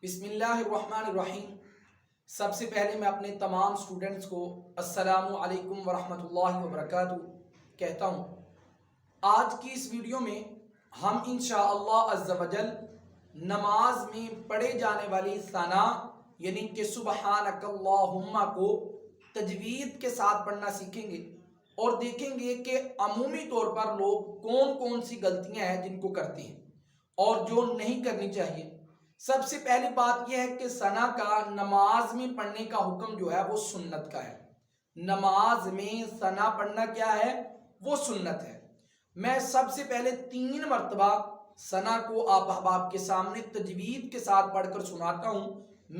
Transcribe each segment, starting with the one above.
بسم اللہ الرحمن الرحیم۔ سب سے پہلے میں اپنے تمام اسٹوڈنٹس کو السلام علیکم ورحمۃ اللہ وبرکاتہ کہتا ہوں۔ آج کی اس ویڈیو میں ہم انشاءاللہ عز و جل نماز میں پڑھے جانے والی ثنا یعنی کہ سبحانک اللہم کو تجوید کے ساتھ پڑھنا سیکھیں گے اور دیکھیں گے کہ عمومی طور پر لوگ کون کون سی غلطیاں ہیں جن کو کرتے ہیں اور جو نہیں کرنی چاہیے۔ سب سے پہلی بات یہ ہے کہ ثنا کا نماز میں پڑھنے کا حکم جو ہے وہ سنت کا ہے۔ نماز میں ثنا پڑھنا کیا ہے؟ وہ سنت ہے۔ میں سب سے پہلے 3 مرتبہ ثنا کو آپ احباب کے سامنے تجوید کے ساتھ پڑھ کر سناتا ہوں۔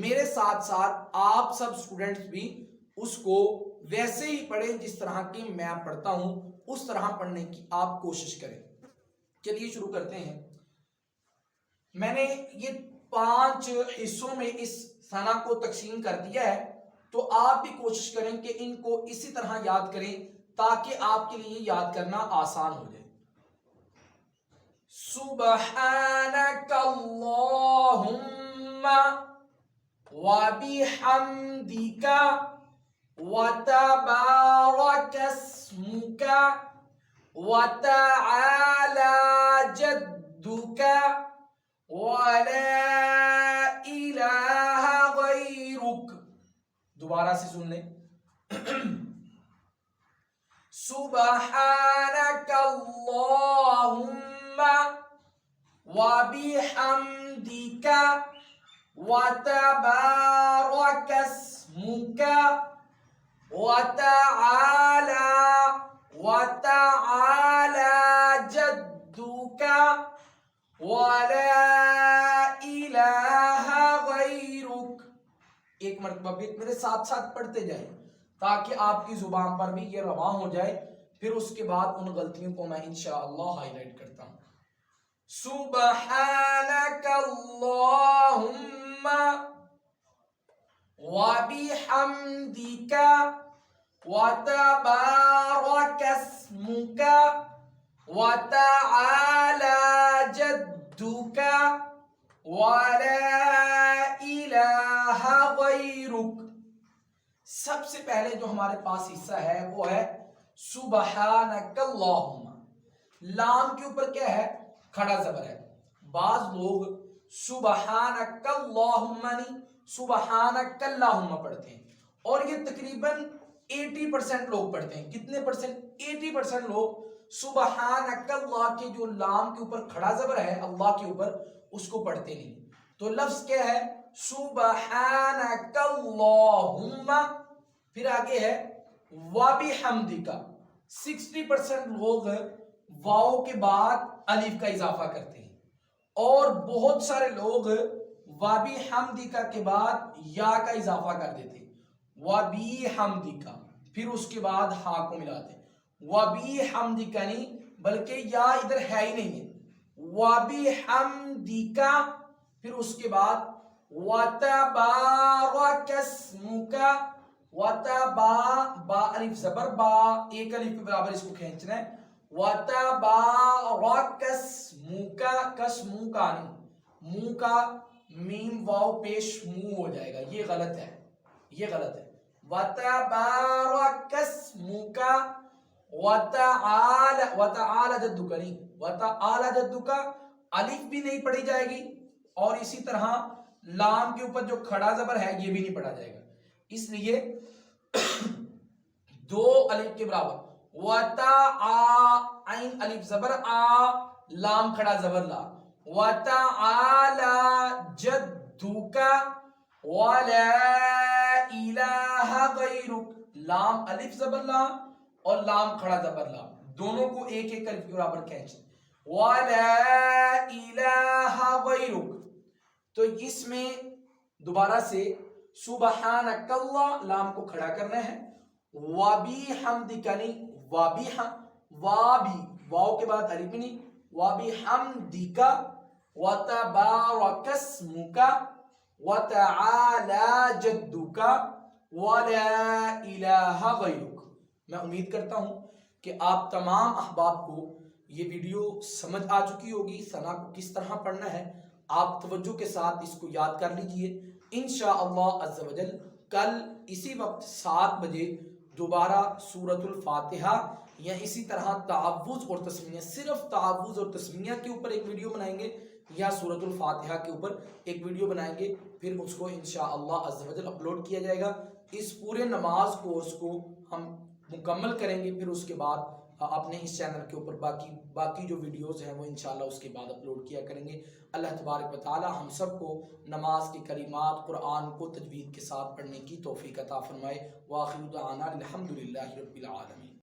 میرے ساتھ ساتھ آپ سب اسٹوڈنٹس بھی اس کو ویسے ہی پڑھیں جس طرح کی میں پڑھتا ہوں، اس طرح پڑھنے کی آپ کوشش کریں۔ چلیے شروع کرتے ہیں۔ میں نے یہ 5 حصوں میں اس ثنا کو تقسیم کر دیا ہے، تو آپ بھی کوشش کریں کہ ان کو اسی طرح یاد کریں تاکہ آپ کے لیے یاد کرنا آسان ہو جائے۔ سبحانک اللہم وبحمدک وتبارک اسمک وتعالی جدک وَلَا إِلَٰهَ غَيْرُكَ۔ دوبارہ سے سن لیں۔ سبحانک اللہم وبحمدک وتبارک اسمک وتعالی جدک وَلَا إِلَٰهَ غَيْرُكَ۔ ایک مرتبہ بھی میرے ساتھ ساتھ پڑھتے جائیں تاکہ آپ کی زبان پر بھی یہ رواں ہو جائے، پھر اس کے بعد ان غلطیوں کو میں انشاءاللہ ہائی لائٹ کرتا ہوں۔ سبحانک اللہم وبحمدک وتبارک اسمک وتعالی جدک ولا الہ غیرک۔ سب سے پہلے جو ہمارے پاس حصہ ہے وہ ہے سبحانک اللہم۔ لام کے اوپر کیا ہے؟ کھڑا زبر ہے۔ بعض لوگ سبحانک اللہم نہیں سبحانک اللہم پڑھتے ہیں، اور یہ تقریباً 80% لوگ پڑھتے ہیں۔ کتنے پرسنٹ؟ 80% لوگ سبحانک اللہ کے جو لام کے اوپر کھڑا زبر ہے اللہ کے اوپر، اس کو پڑھتے نہیں۔ تو لفظ کیا ہے؟ سبحانک اللہم، پھر آگے ہے وبحمدک۔ 60% لوگ واو کے بعد الف کا اضافہ کرتے ہیں، اور بہت سارے لوگ وبحمدک کے بعد یا کا اضافہ کر دیتے ہیں۔ وبحمدک، پھر اس کے بعد ہا کو ملاتے ہیں۔ وبحمدک نہیں بلکہ یا ادھر ہے ہی نہیں ہے۔ وبحمدک، پھر اس کے بعد وتبارک اسمک، با الف زبر با، ایک الف کے برابر اس کو کھینچنا ہے۔ وتبارک اسمک، کسمو کا نہیں، منہ کا میم واو پیش منہ ہو جائے گا، یہ غلط ہے، یہ غلط ہے۔ وتبارک اسمک وتعالی جدک نہیں، وتعالی جدک الف بھی نہیں پڑھی جائے گی، اور اسی طرح لام کے اوپر جو کھڑا زبر ہے یہ بھی نہیں پڑھا جائے گا، اس لیے 2 الف کے برابر۔ عین الف زبر آ، لام کھڑا زبر لا۔ وتعالی جدک ولا الہ غیرک، لام الف زبر لا اور لام کھڑا زبر لا، دونوں کو ایک ایک الف کے برابر کھینچ۔ ولا الہ غیرک، تو اس میں دوبارہ سے سبحانک اللہ، لام کو کھڑا کرنا ہے۔ وبحمدک نہیں، واو کے بعد الف نہیں، وبحمدک وتبارک اسمک وتعالی جدک ولا الہ غیرک۔ میں امید کرتا ہوں کہ آپ تمام احباب کو یہ ویڈیو سمجھ آ چکی ہوگی ثنا کو کس طرح پڑھنا ہے، آپ توجہ کے ساتھ اس کو یاد کر لیجئے. انشاءاللہ عز و جل کل اسی وقت 7 بجے دوبارہ سورۃ الفاتحہ یا اسی طرح تعوذ اور تسمیہ، صرف تعوذ اور تسمیہ کے اوپر ایک ویڈیو بنائیں گے یا سورۃ الفاتحہ کے اوپر ایک ویڈیو بنائیں گے، پھر اس کو انشاءاللہ عز و جل اپلوڈ کیا جائے گا. اس پورے نماز کورس کو ہم مکمل کریں گے، پھر اس کے بعد اپنے اس چینل کے اوپر باقی جو ویڈیوز ہیں وہ انشاءاللہ اس کے بعد اپلوڈ کیا کریں گے. اللہ تبارک و تعالی ہم سب کو نماز کے کلمات قرآن کو تجوید کے ساتھ پڑھنے کی توفیق عطا فرمائے. وآخر دعوانا الحمدللہ رب العالمین.